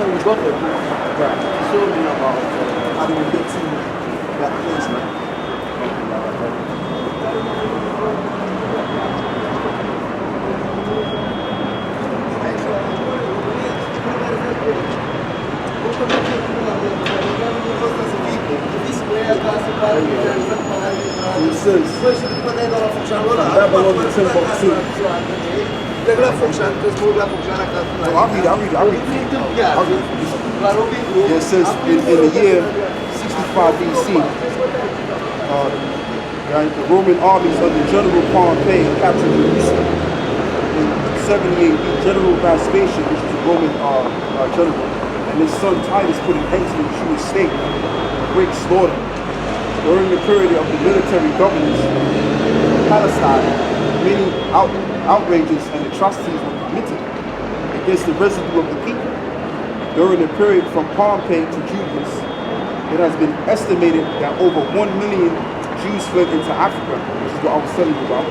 when we got the book, he showed me about how do we get to that place, man? It says, Babylon the Timbuktu. I'll read. It says in the year 65 BC, the Roman armies under General Pompey captured Jerusalem. In 70 AD, General Vespasian, which is a Roman general, and his son Titus put an end to the Jewish state, great slaughter. During the period of the military governance in Palestine, many outrages and atrocities were committed against the residue of the people. During the period from Pompey to Julius, it has been estimated that over 1 million Jews fled into Africa, which is what I was telling you about,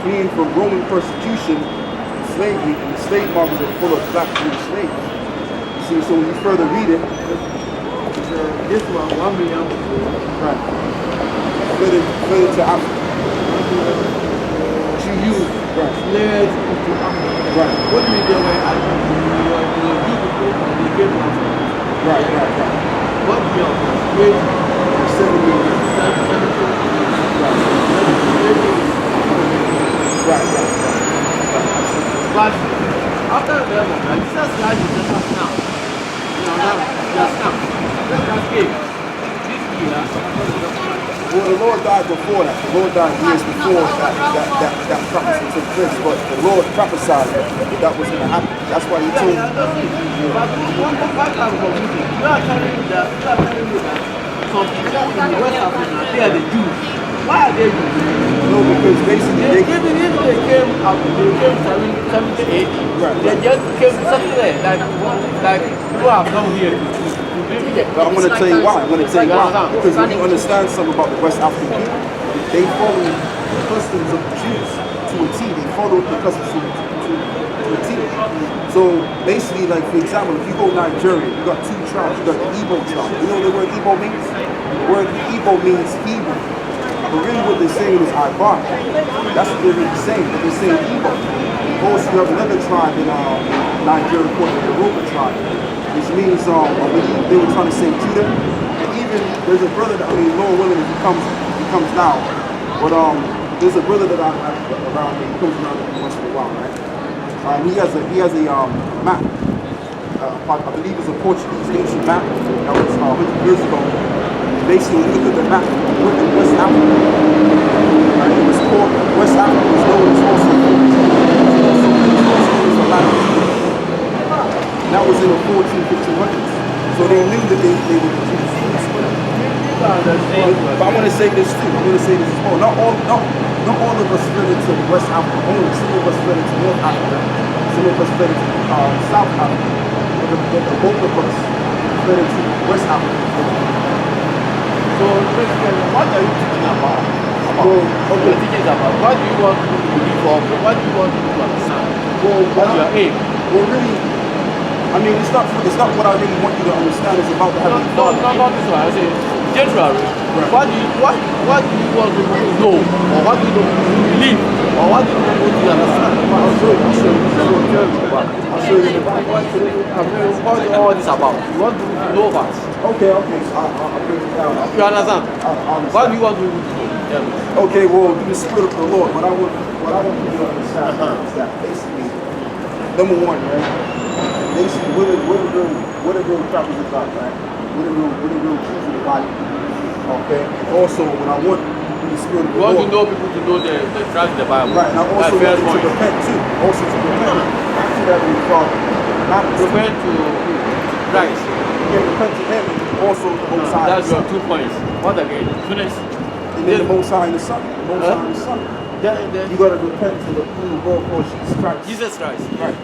fleeing from Roman persecution and slavery, and the slave markets are full of black Jewish slaves. You see, so when you further read it, this one, 1 million people. right, fled into Africa. To you, Right. fled into Africa. Right. What do you mean they were Jew people and they came to Africa? Right. What year? Wait. 70 years. Right. But after them, Jesus Christ is just now. Just now. Just came. This year, Well, the Lord died before that. The Lord died years before that prophecy took place. But the Lord prophesied that was going to happen. That's why He told me. But why can't we believe it? You are telling me that some people in West Africa, they are the Jews. Why are they Jews? No, because basically Even if they came 70 AD, Right. they just came to settle there, like people have come here to live there. But I'm going to tell you why. Because when you understand something about the West African people, they follow the customs of the Jews to a T. They follow the customs to a T. So basically, like for example, if you go to Nigeria, you got two tribes. You got the Igbo tribe. You know what the word Igbo means? The word Igbo means Hebrew. But really what they're saying is Ibar. That's what they're really saying. But they're saying Igbo. Also, you have another tribe in Nigeria called the Yoruba tribe, which means, I believe they were trying to say Judah. And even, there's a brother that, Lord willing, if he comes now. But there's a brother that I have around me, he comes around me once in a while, right? He has a map. I believe it's a Portuguese ancient map that was 100 years ago. Basically, when you look at the map, we're in West Africa. Right? It was called, West Africa was known as also that was in the 1500s. So they knew that they were the Jews. But I want to say this too. As well. Not all of us fled into West Africa only. Some of us fled into North Africa. Some of us fled into South Africa. But both of us fled into West Africa. So, what are you teaching about? What do you want to believe or what do you want to understand? What's your aim? Well, really, it's not what I really want you to understand. It's about the Heavenly Father. Not this one. I say, generally, Right. what do you want people to know? Or what do you want to believe? Or what do you want to understand? I'll show you the Bible. What is all this about? You want to know about? Okay. I'll break it down. You understand? What do you want to know? Okay, well, through the Spirit of the Lord, what I want you to understand is that basically, number one, right? Basically, what the real chapter is about, right? What the real truth of the Bible. Okay. Also, when I want through the Spirit of the Lord, you want to know people to know the truth of the Bible. right? And I also want you to repent too. Also to repent. Not to that Heavenly Father. Repent to Christ. Yeah, repent to Him. Also the Most High. That's your 2 points. What again? Finish. And then the Most High and the Son. The Most High and the Son. You gotta repent to the Lord called Jesus Christ. Jesus Christ. Right.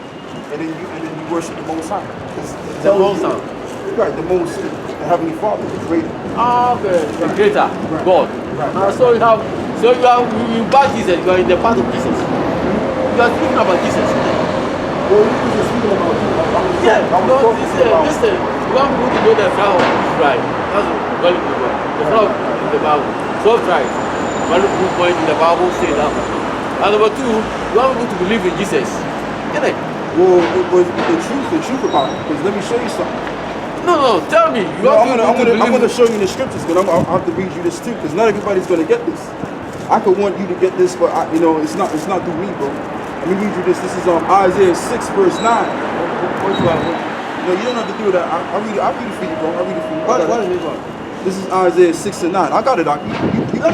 And then you worship the Most High. The Most High. Right, the Heavenly Father, the greater. Okay. The greater. Right. God. Right. So you back Jesus, you are in the part of Jesus. You are speaking about Jesus. Well, we were speaking about Yeah, I was no, talking about. listen, you want people to know the flower of Israel. That's what we call it. The flower in the Bible. 12 tribes. One good point in the Bible say that. And number two, you want people to believe in Jesus. Get it? Well, it was the truth about it. Because let me show you something. No, tell me. I'm gonna show you the scriptures, but I have to read you this too, because not everybody's gonna get this. I could want you to get this, but it's not through me, bro. Let me read you this. This is Isaiah 6 verse 9. No, you don't have to do that. I'll read it for you, bro. I'll read it for you. What is this one? This is Isaiah 6 and 9. I got it. Let me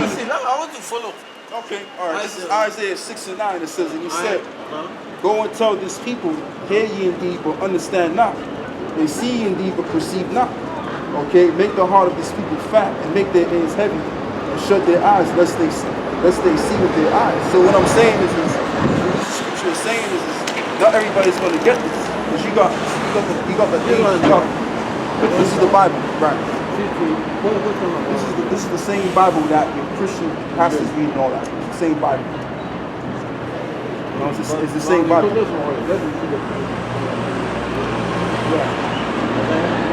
see. I want to follow. Okay, all right. This is Isaiah 6 and 9. It says, and he said, go and tell this people, hear ye indeed, but understand not. They see indeed, but perceive not. Okay, make the heart of these people fat and make their ears heavy and shut their eyes lest they see with their eyes. So what I'm saying is what the scripture is saying is not everybody's going to get this. Because you got this is the Bible, right? This is the same Bible that your Christian pastors read and all that. It's the same Bible. You know, it's the same Bible.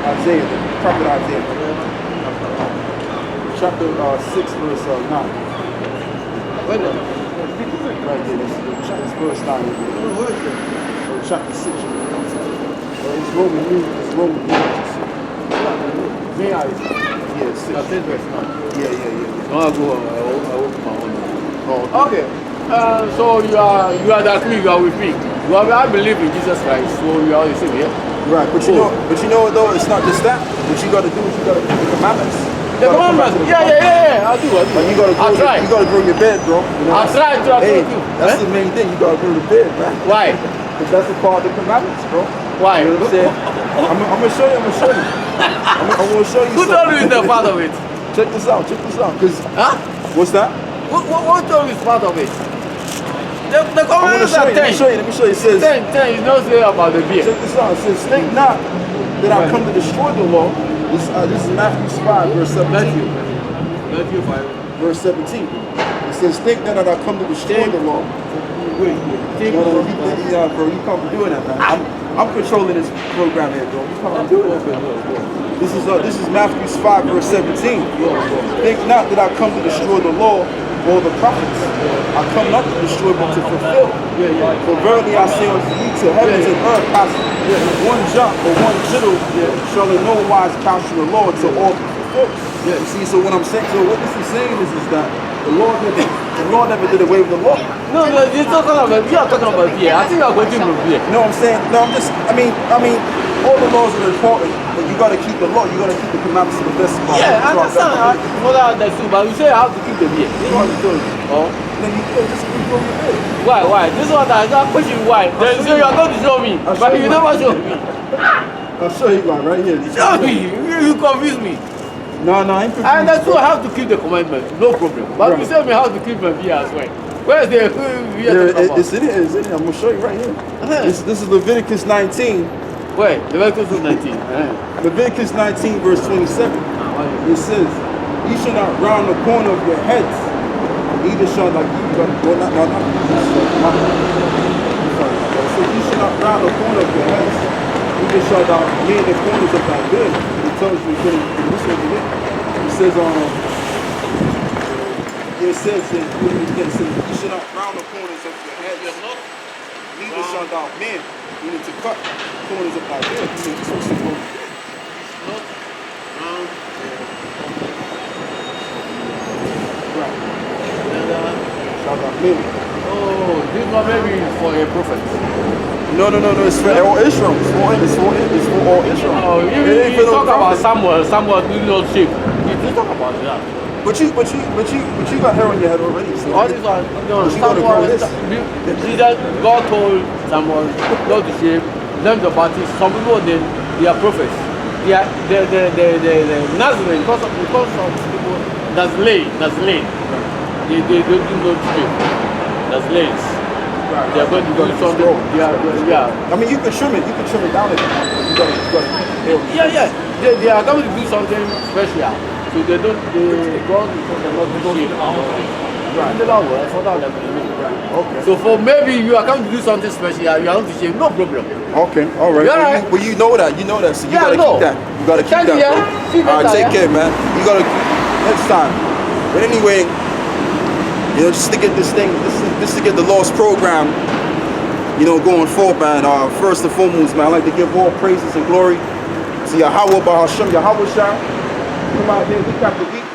Isaiah, the prophet Isaiah, chapter 6, verse 9. Right there, it's verse 9. Chapter 6. It's Roman news. May I? Yeah, 6. Verse 9. Yeah. I open my own. Oh, okay. So you are agree, you are with me. I believe in Jesus Christ, so you are the same, yeah? Right, but you know what though, it's not just that. What you gotta do is you gotta do the commandments. The commandments? Yeah, I'll do. Like you gotta grow your bed, bro. You know? I'll try to hey, that's the main thing, you gotta grow the bed, man. Why? Because that's a part of the commandments, bro. Why? You know what I'm saying? I'm gonna show you. I'm gonna show you. Who told you it's a part of it? Check this out. Cause what's that? What told you it's part of it? The commandments are 10. Let me show you. It says 10, you don't say about the beer. Check this out. It says, think not that I come to destroy the law. This is Matthew 5, verse 17. Matthew 5. Verse 17. It says, think not that I come to destroy the law. Wait. Bro, you can't be doing that, man. I'm controlling this program here, bro. You can't be doing that. This is Matthew 5, verse 17. Think not that I come to destroy the law or the prophets. I come not to destroy but to fulfill. For verily I say unto you, to heavens and earth pass one jot or one tittle shall in no wise pass from the Lord till all be fulfilled. You see, so what I'm saying, so what this is saying is that the Lord never did away with the law. No, you're talking about beer. I think I'm going to beer. No, I'm saying, I mean, all the laws are important, but you got to keep the law. You got to keep the commandments to the best of I understand. But you say I have to keep the beer. This is what you told me. Oh. Then you just keep going with it. Why? This is what I got pushing. Why? Then so you are going to show me, but you never show me. I'll show you one right here. Show me. You confuse me. No, I'm confused. And that's why I have to keep the commandment. No problem. But you tell me how to keep my beer as well. Where's the beer? It's in here. I'm going to show you right here. This is Leviticus 19. Wait, Leviticus 19. Leviticus 19, verse 27. It says, "You shall not round the corner of your heads, neither shall like you." So you shall not round the corner of your heads, neither shall thou near the corners of thy bed. It tells you this over here. It says you shall not round the corners of your heads, neither shall thou mend. You need to cut corners of thy bed. So you're supposed to go. Right. Shall thou mend. Oh, this one maybe is for a prophet. No, it's for all Israel. It's for all Israel. Oh, you talk about Samuel doing no shape. You talk about that. But you got hair on your head already. So all this one, Samuel, God told Samuel not to shave, them the Baptist. Some people they are prophets. They are the Nazarene because of people Nazarene. They don't do no shave. Nazarenes. They are going to do something. I mean, you can trim it. You can trim it down a bit. You got They are going to do something special. So they don't. God because they're not doing shave. Right. Okay. So for maybe you are coming to do something special, you are going to shave, no problem. Okay, all right. Yeah. Well, you know that. You know that. So you Yeah, gotta no. keep that. You gotta keep that. See Bro. All right, take care, man. You gotta next time. But anyway, you know, just to get this thing, this to get the Lost program, you know, going forward, man. First and foremost, man, I like to give all praises and glory to Yahweh Bahasham, Yahweh Shah. Come out here week after week,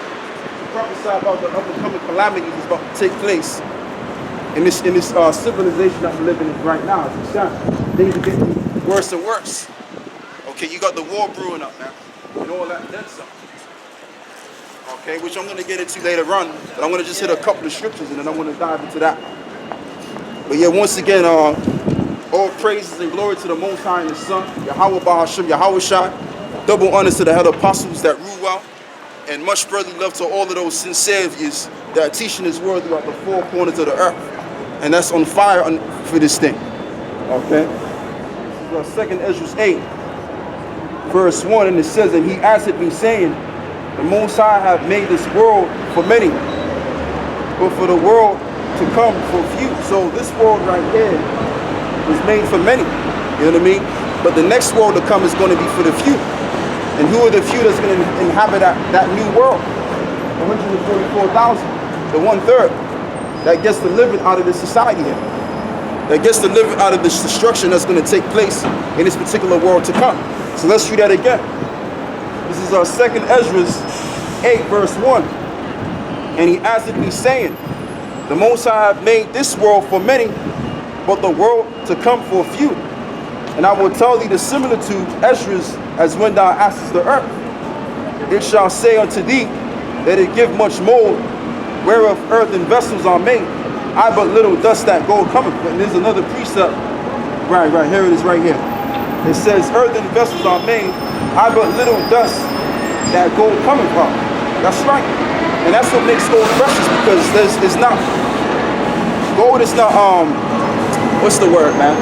prophesy about the upcoming calamities that's about to take place in this civilization that we're living in right now. It's things are getting worse and worse. Okay, you got the war brewing up, man, and all that, then some. Okay, which I'm gonna get into later on, but I'm gonna just hit a couple of scriptures and then I'm gonna dive into that. But yeah, once again, all praises and glory to the Most High and His Son, Yahweh Bahasham, Yahweh Shai. Double honors to the head apostles that rule well, and much brotherly love to all of those sincere saviors that are teaching His word throughout the four corners of the earth. And that's on fire for this thing. Okay? This is 2nd Ezra 8, verse 1, and it says, and he answered me, saying, the Most High have made this world for many, but for the world to come for few. So this world right here was made for many. You know what I mean? But the next world to come is going to be for the few. And who are the few that's going to inhabit that new world? 144,000, the 1/3 that gets to live out of this society here, that gets to live out of this destruction that's going to take place in this particular world to come. So let's read that again. This is our 2nd Ezra 8, verse 1. And he answered me, saying, the Most High have made this world for many, but the world to come for few. And I will tell thee the similitude, Esdras, as when thou askest the earth. It shall say unto thee that it give much mold, whereof earthen vessels are made. I but little dust that gold cometh. But there's another precept. Right, here it is right here. It says, earthen vessels are made. I but little dust that gold cometh from. That's right. And that's what makes gold precious, because it's not, gold is not, what's the word, man?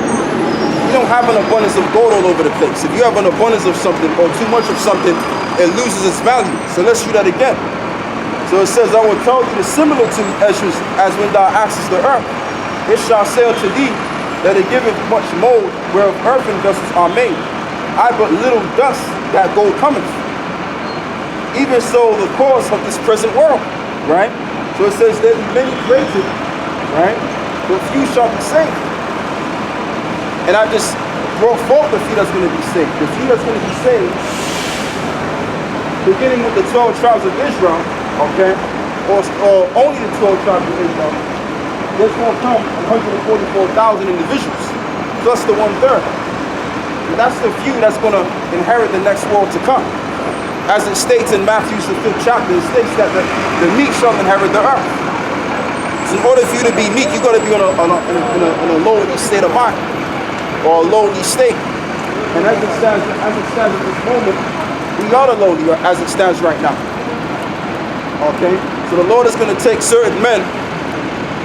You don't have an abundance of gold all over the place. If you have an abundance of something or too much of something, it loses its value. So let's read that again. So it says, I will tell thee the similitude, Esdras, as when thou askest the earth. It shall say unto thee that it giveth much mold, whereof earthen vessels are made. I but little dust that gold cometh. Even so, the cause of this present world, right? So it says there be many created, right? But few shall be saved. And I just brought forth the few that's going to be saved. The few that's going to be saved, beginning with the 12 tribes of Israel, okay? Or only the 12 tribes of Israel. There's going to come 144,000 individuals, plus the 1/3. And that's the few that's going to inherit the next world to come. As it states in Matthew the 5th chapter, it states that the meek shall inherit the earth. So in order for you to be meek, you got to be in a lowly state of mind, or a lowly state. And as it stands at this moment, we are the lowly as it stands right now. Okay? So the Lord is going to take certain men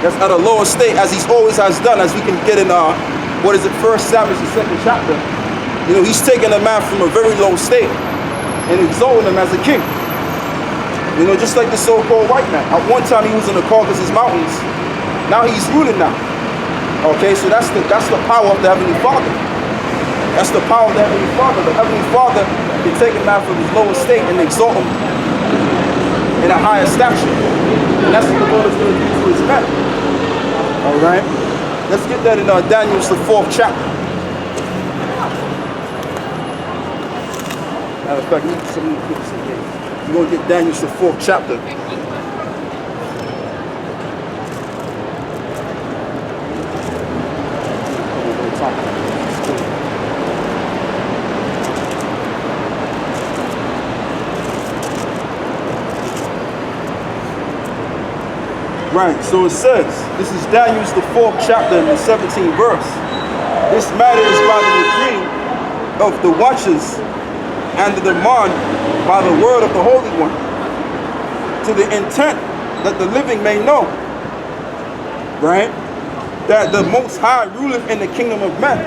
that's at a lower state, as He always has done, as we can get in 1 Samuel the 2nd chapter. You know, He's taking a man from a very low state and exalting him as a king. You know, just like the so-called white man. At one time he was in the Caucasus Mountains. Now he's ruling now. Okay, so that's the power of the Heavenly Father. That's the power of the Heavenly Father. The Heavenly Father can take a man from his lower state and exalt him in a higher stature. And that's what the Lord is going to do to his men. Alright? Let's get that in Daniel the 4th chapter. Matter of fact, we're going to get Daniel the 4th chapter. Right, so it says, this is Daniel the 4th chapter and the 17th verse. This matter is by the decree of the watchers and the demand by the word of the Holy One, to the intent that the living may know, right, that the Most High ruleth in the kingdom of men,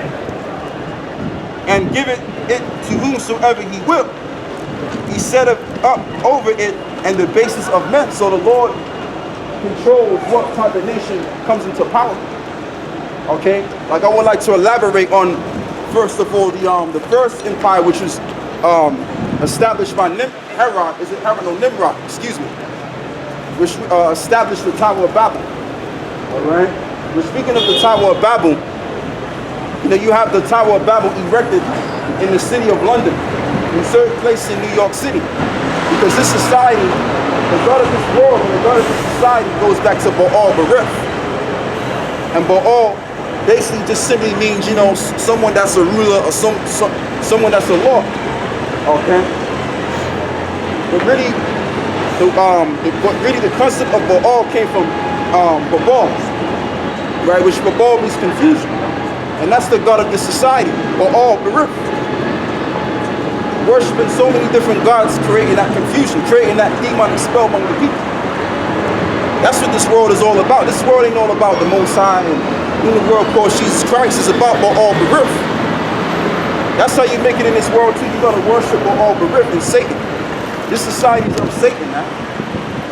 and giveth it to whomsoever He will. He setteth up over it and the basest of men. So the Lord controls what type of nation comes into power. Okay, like I would like to elaborate on, first of all, the first empire, which was established by Nimrod, excuse me, which established the Tower of Babel. All right, we're speaking of the Tower of Babel. You know, you have the Tower of Babel erected in the city of London, in certain place in New York City, because this society, the God of this world and the God of this society goes back to Baal Berith. And Baal basically just simply means, you know, someone that's a ruler or someone that's a lord. Okay? But really, the concept of Baal came from Baal, right? Which Baal means confusion. And that's the God of this society, Baal Berith. Worshipping so many different gods, creating that confusion, creating that demonic spell among the people. That's what this world is all about. This world ain't all about the Most High and who the world calls Jesus Christ. It's about Baal Berith. That's how you make it in this world too. You gotta worship Baal Berith and Satan. This society is of Satan now.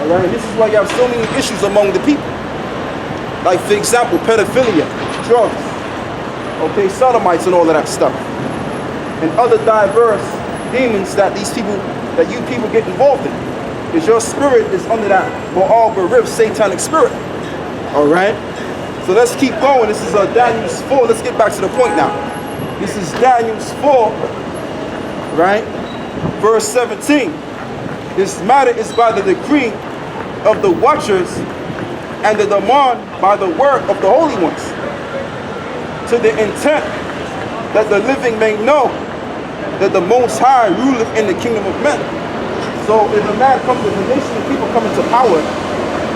Alright, this is why you have so many issues among the people. Like, for example, pedophilia, drugs, okay, sodomites and all of that stuff. And other diverse demons that you people get involved in. Because your spirit is under that Baal Berith satanic spirit. Alright? So let's keep going. This is Daniel's 4. Let's get back to the point now. This is Daniel's 4, right? Verse 17. This matter is by the decree of the watchers and the demand by the word of the holy ones, to the intent that the living may know that the Most High ruleth in the kingdom of men. So if a man comes, if a nation of people come into power,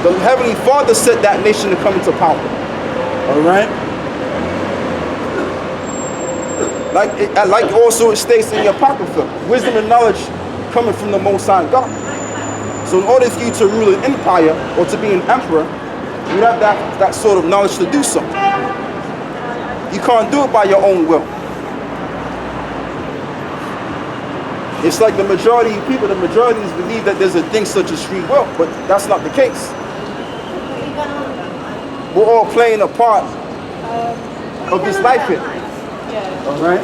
the Heavenly Father set that nation to come into power. Alright? Like also it states in the Apocrypha, wisdom and knowledge coming from the Most High God. So in order for you to rule an empire or to be an emperor, you have that sort of knowledge to do so. You can't do it by your own will. It's like the majority of people, the majorities believe that there's a thing such as free will, but that's not the case. We're all playing a part of this life here. Alright?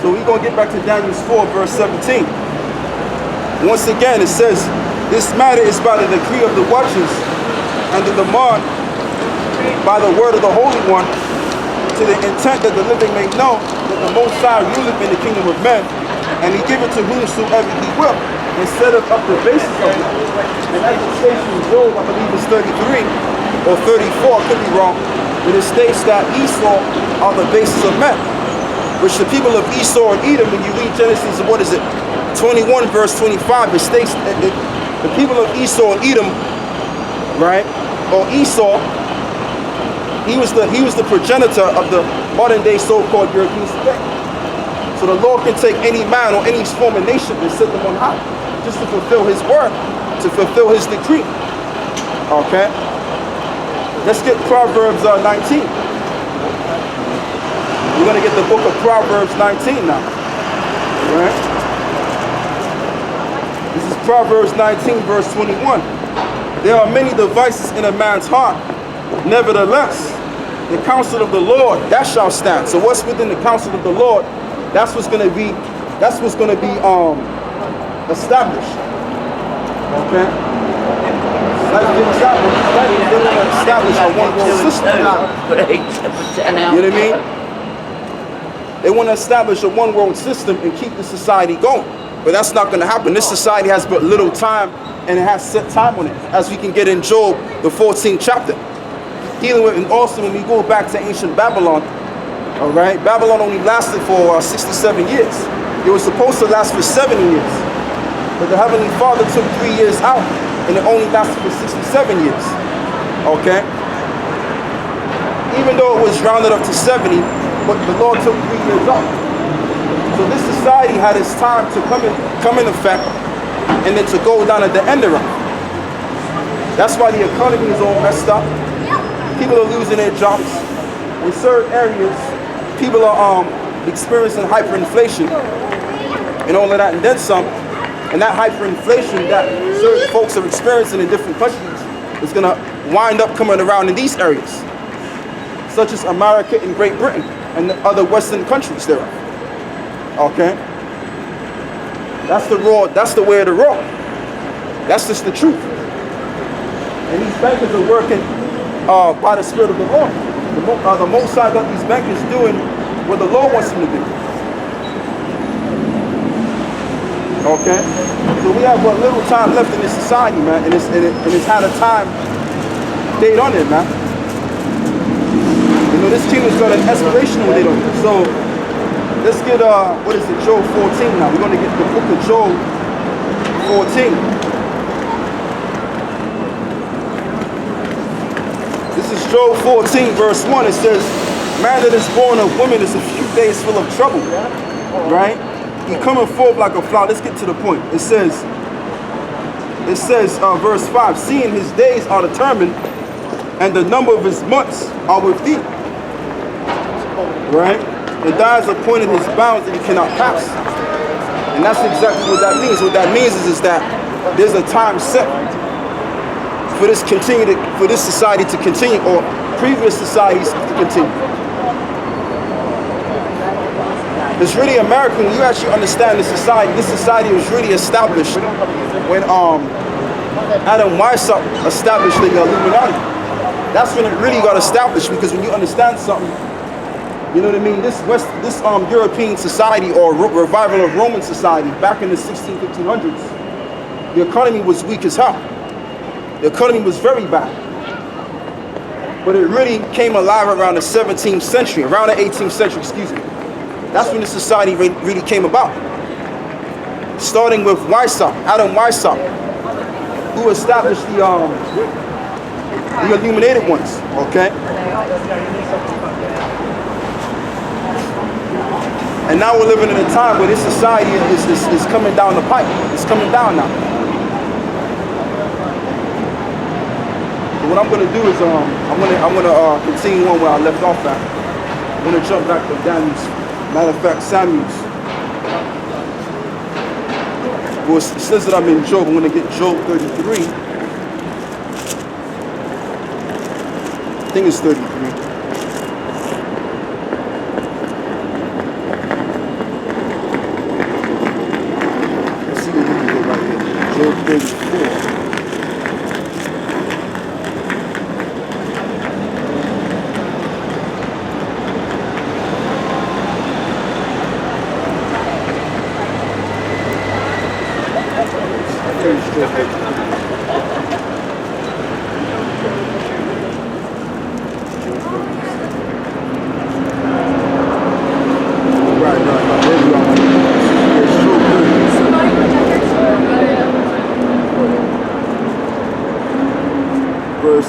So we're going to get back to Daniel 4, verse 17. Once again, it says, this matter is by the decree of the watchers and the demand by the word of the Holy One, to the intent that the living may know that the Most High ruleth in the kingdom of men, and he giveth to whomsoever he will, and setteth up the basis of it. And as it states in Job, I believe it's 33 or 34, I could be wrong, but it states that Esau are the basis of men, which the people of Esau and Edom, when you read Genesis, what is it, 21 verse 25, it states that the people of Esau and Edom, right, or Esau, he was the progenitor of the modern day so-called Europeans today. So the Lord can take any man or any form of nation and set them on high, just to fulfill his word, to fulfill his decree. Okay? Let's get Proverbs 19. We're going to get the book of Proverbs 19 now. Alright? This is Proverbs 19 verse 21. There are many devices in a man's heart. Nevertheless, the counsel of the Lord, that shall stand. So what's within the counsel of the Lord, that's what's going to be established. Okay? Like for example, they're going to establish a one-world system. You know what I mean? They want to establish a one-world system and keep the society going. But that's not going to happen. This society has but little time, and it has set time on it, as we can get in Job, the 14th chapter. Dealing with, and also when we go back to ancient Babylon, all right, Babylon only lasted for 67 years. It was supposed to last for 70 years, but the Heavenly Father took 3 years out, and it only lasted for 67 years. Okay, even though it was rounded up to 70, but the Lord took 3 years off. So this society had its time to come in effect, and then to go down at the end of it. That's why the economy is all messed up. People are losing their jobs. In certain areas, people are experiencing hyperinflation and all of that, and then some. And that hyperinflation that certain folks are experiencing in different countries is going to wind up coming around in these areas. such as America and Great Britain and the other Western countries thereof. Okay? That's the raw, that's the way of the raw. That's just the truth. And these bankers are working by the Spirit of the Lord. The Most High got these bankers doing what the Lord wants them to do. Okay? So we have what little time left in this society, man, and it's had a time date on it, man. You know, this kingdom's got an expirational date on it. So let's get what is it, Job 14 now. We're gonna get the book of Job 14. This is Job 14, verse 1. It says, man that is born of woman is a few days full of trouble. Right? He coming forth like a flower. Let's get to the point. It says, verse 5, seeing his days are determined, and the number of his months are with thee. Right? The dies appointed his bounds that he cannot pass. And that's exactly what that means. What that means is that there's a time set for this society to continue, or previous societies to continue. It's really American when you actually understand this society was really established when Adam Weishaupt established the Illuminati. That's when it really got established, because when you understand something, you know what I mean, this European society, or revival of Roman society back in the 1500s, the economy was weak as hell. The economy was very bad. But it really came alive around the 17th century, around the 18th century, excuse me. That's when the society really came about. Starting with Adam Weishaupt, who established the illuminated ones, okay? And now we're living in a time where this society is coming down the pipe. It's coming down now. But what I'm gonna do is I'm gonna continue on where I left off at. I'm gonna jump back to Daniel's. Matter of fact, Samuel's. Well, it says that I'm in Job. I'm going to get Job 33. I think it's 33. Let's see what we can get right here. Job 34.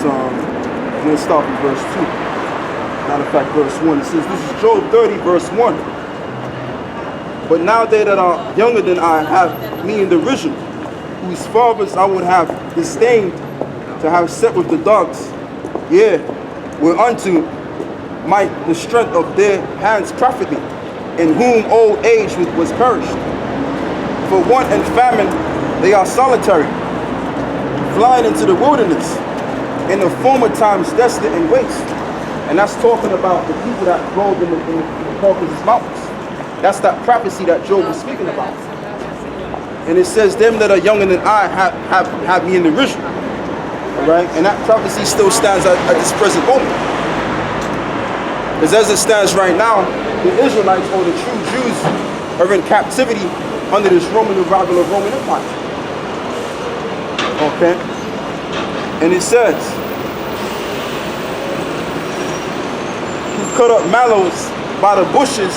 I'm going to start with verse 2. Matter of fact, verse 1. It says, this is Job 30, verse 1. But now they that are younger than I have me in derision, whose fathers I would have disdained to have set with the dogs, yea, whereunto might the strength of their hands profit me, in whom old age was perished. For want and famine they are solitary, flying into the wilderness, in the former times desolate and waste. And that's talking about the people that dwelled in the Caucasus Mountains. That's that prophecy that Job was speaking about. And it says, them that are younger than I have me in derision. Alright? And that prophecy still stands at this present moment. Because as it stands right now, the Israelites, or the true Jews, are in captivity under this Roman revival of Roman Empire. Okay? And it says, who cut up mallows by the bushes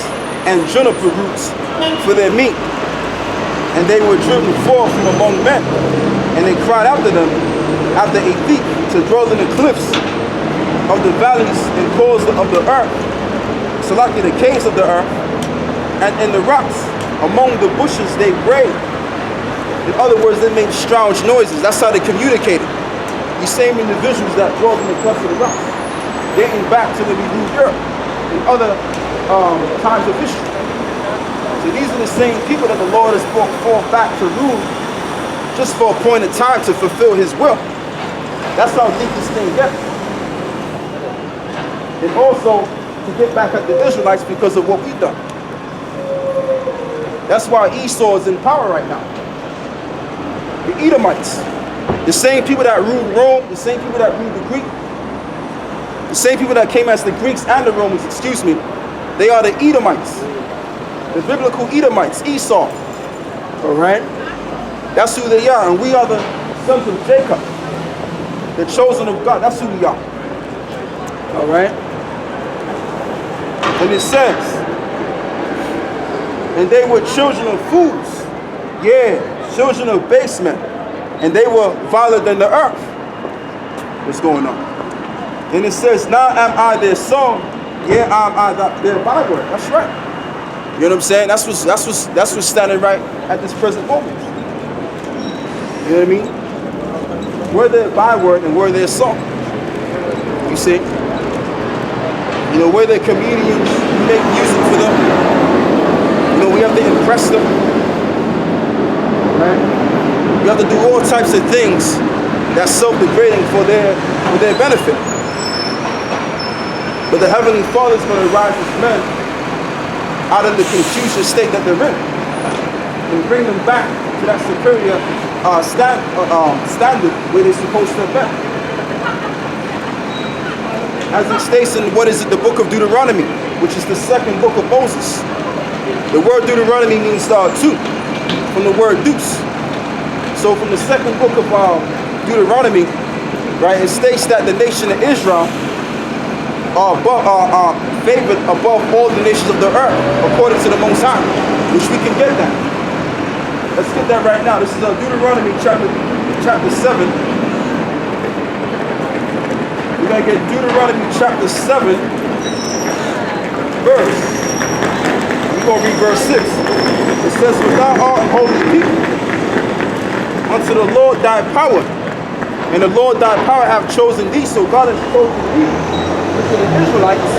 and juniper roots for their meat. And they were driven forth from among men. And they cried after them, after a thief, to dwell in the cliffs of the valleys and caves of the earth, so like in the caves of the earth, and in the rocks, among the bushes they brayed. In other words, they made strange noises. That's how they communicated. These same individuals that dwelled in the clefts of the rocks, dating back to the Hebrew Europe and other times of history. So these are the same people that the Lord has brought forth back to rule just for a point of time to fulfill his will. That's how deep this thing gets. and also to get back at the Israelites because of what we done. That's why Esau is in power right now. The Edomites, the same people that ruled Rome, the same people that ruled the Greek, the same people that came as the Greeks and the Romans, excuse me, they are the Edomites, the biblical Edomites, Esau. All right? That's who they are, and we are the sons of Jacob, the chosen of God. That's who we are. All right? And it says, and they were children of fools, children of base men, and they were viler than the earth. What's going on? And it says, now am I their son, am I their byword. That's right. You know what I'm saying? That's what's standing right at this present moment. You know what I mean? We're their byword and we're their song. You see? You know, we're their comedians. We make music for them. You know, we have to impress them. Right? We have to do all types of things that's self-degrading for their benefit. But the Heavenly Father is going to rise His men out of the confusion state that they're in and bring them back to that superior standard where they're supposed to have been. As it states in the book of Deuteronomy, which is the second book of Moses. The word Deuteronomy means two, from the word deuce. So from the second book of Deuteronomy, right, it states that the nation of Israel are favored above all the nations of the earth, according to the Most High, which we can get that. Let's get that right now. This is Deuteronomy chapter 7. We're going to get Deuteronomy chapter 7, verse. We're going to read verse 6. It says, "For thou art holy people unto the Lord thy power, and the Lord thy power hath chosen thee." So God has chosen thee to the Israelites.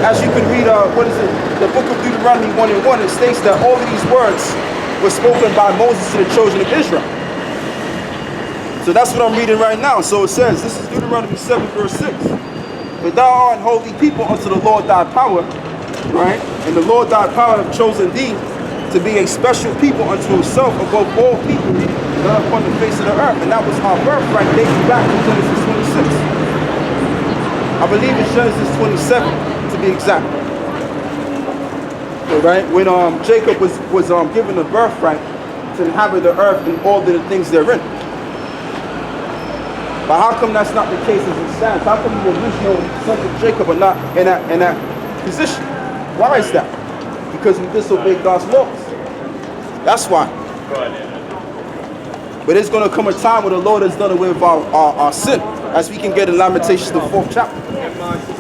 As you can read, the book of Deuteronomy 1:1, it states that all of these words were spoken by Moses to the children of Israel. So that's what I'm reading right now. So it says, this is Deuteronomy 7 verse 6. "But thou art an holy people unto the Lord thy power," right? "And the Lord thy power hath chosen thee to be a special people unto himself above all people that are upon the face of the earth." And that was our birthright dating back to Genesis 26. I believe it's Genesis 27 to be exact. All right? When Jacob was given the birthright to inhabit the earth and all the things therein. But how come that's not the case as it stands? How come the original sons of Jacob are not in that position? Why is that? Because we disobeyed God's laws. That's why. But there's going to come a time where the Lord has done away with our sin, as we can get in Lamentations, the 4th chapter.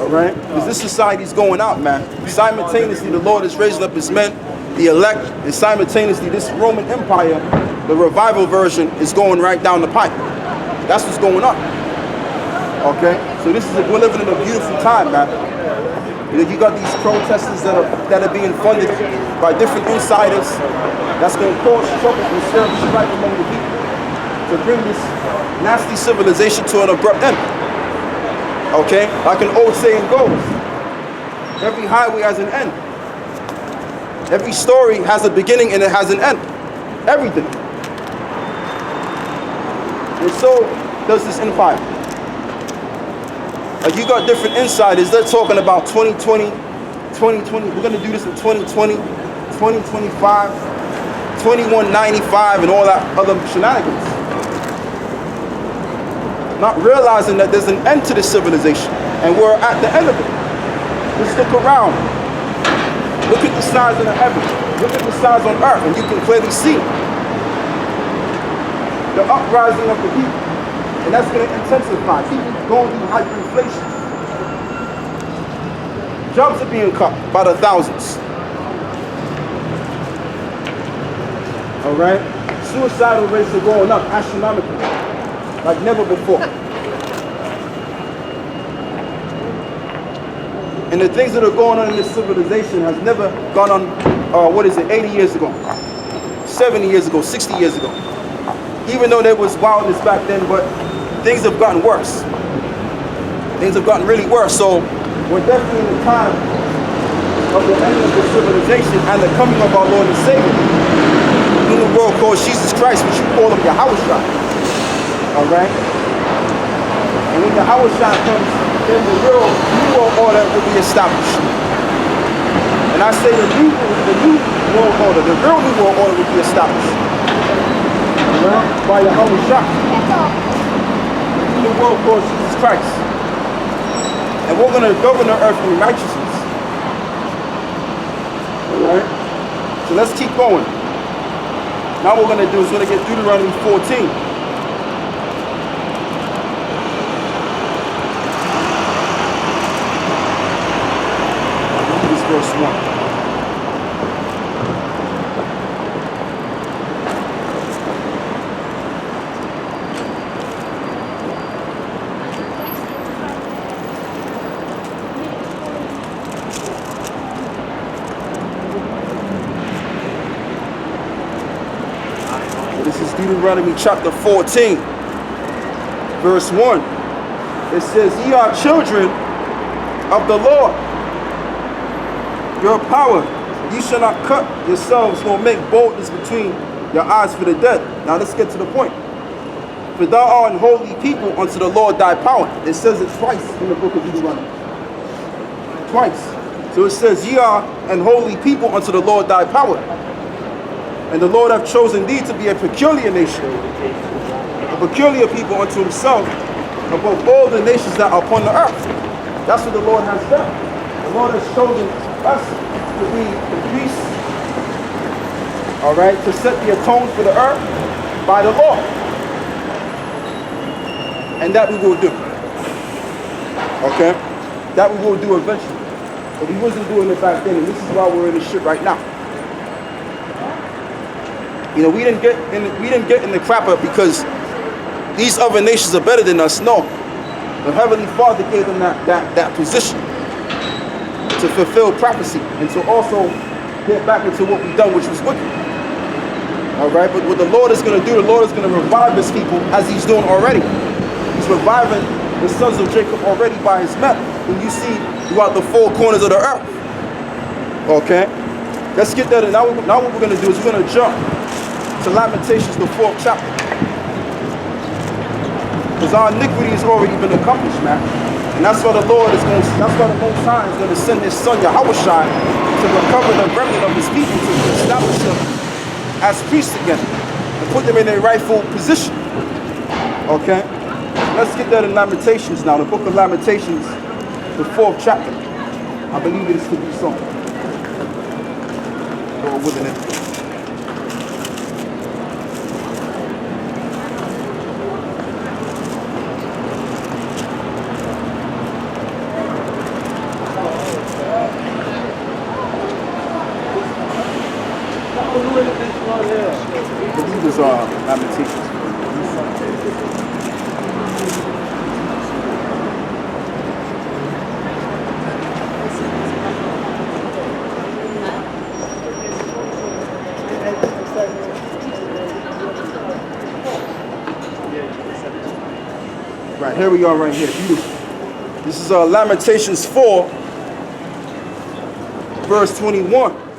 All right? Because this society is going out, man. Simultaneously, the Lord is raising up His men, the elect, and simultaneously, this Roman Empire, the revival version, is going right down the pipe. That's what's going on. Okay? So we're living in a beautiful time, man. You know, you got these protesters that are being funded by different insiders. That's going to cause trouble and stir up strife among the people to bring this nasty civilization to an abrupt end. Okay? Like an old saying goes, every highway has an end. Every story has a beginning and it has an end. Everything. And so does this empire. Like you got different insiders, they're talking about 2020, we're going to do this in 2020, 2025, 2195, and all that other shenanigans. Not realizing that there's an end to this civilization, and we're at the end of it. Just look around. Look at the stars in the heavens. Look at the stars on earth, and you can clearly see the uprising of the people. And that's going to intensify. People going through hyperinflation. Jobs are being cut by the thousands. All right? Suicidal rates are going up astronomically, like never before. And the things that are going on in this civilization has never gone on, 80 years ago, 70 years ago, 60 years ago. Even though there was wildness back then, but things have gotten worse. Things have gotten really worse. So we're definitely in the time of the end of the civilization and the coming of our Lord and Savior, who the world calls Jesus Christ, which you call him Yahushua. Alright? And when Yahushua comes, then the real New World Order will be established. And I say the new world order, the real New World Order will be established. Alright? By Yahushua. The world calls Jesus Christ. And we're going to govern the earth in righteousness. Alright? So let's keep going. Now what we're going to do is we're going to get Deuteronomy 14. Verse 1. This is Deuteronomy chapter 14, verse 1. It says, ye are children of the Lord. Your power, ye shall not cut yourselves nor make boldness between your eyes for the dead. Now let's get to the point. For thou art an holy people unto the Lord thy power. It says it twice in the book of Deuteronomy. Twice. So it says, ye are an holy people unto the Lord thy power. And the Lord hath chosen thee to be a peculiar nation, a peculiar people unto himself, above all the nations that are upon the earth. That's what the Lord has done. The Lord has chosen us to be the priests, all right, to set the atonement for the earth by the law, and that we will do. Okay, that we will do eventually, but we wasn't doing it back then, and this is why we're in this shit right now. You know, we didn't get in the crapper because these other nations are better than us. No, the Heavenly Father gave them that position to fulfill prophecy and to also get back into what we've done, which was wicked. Alright, but what the Lord is going to do, the Lord is going to revive his people as he's doing already. He's reviving the sons of Jacob already by his method, who you see throughout the four corners of the earth. Okay, let's get that in. Now what we're going to do is we're going to jump to Lamentations, the 4th chapter. Because our iniquity has already been accomplished, man. And that's why the Lord is going to, that's why the Most High is going to send his son Yahushua to recover the remnant of his people, to establish them as priests again and put them in their rightful position. Okay? Let's get that in Lamentations now, the book of Lamentations, the 4th chapter. I believe it is to be so. Lord willing it. I believe it's Lamentations. Right, here we are right here. Beautiful. This is Lamentations 4, verse 21.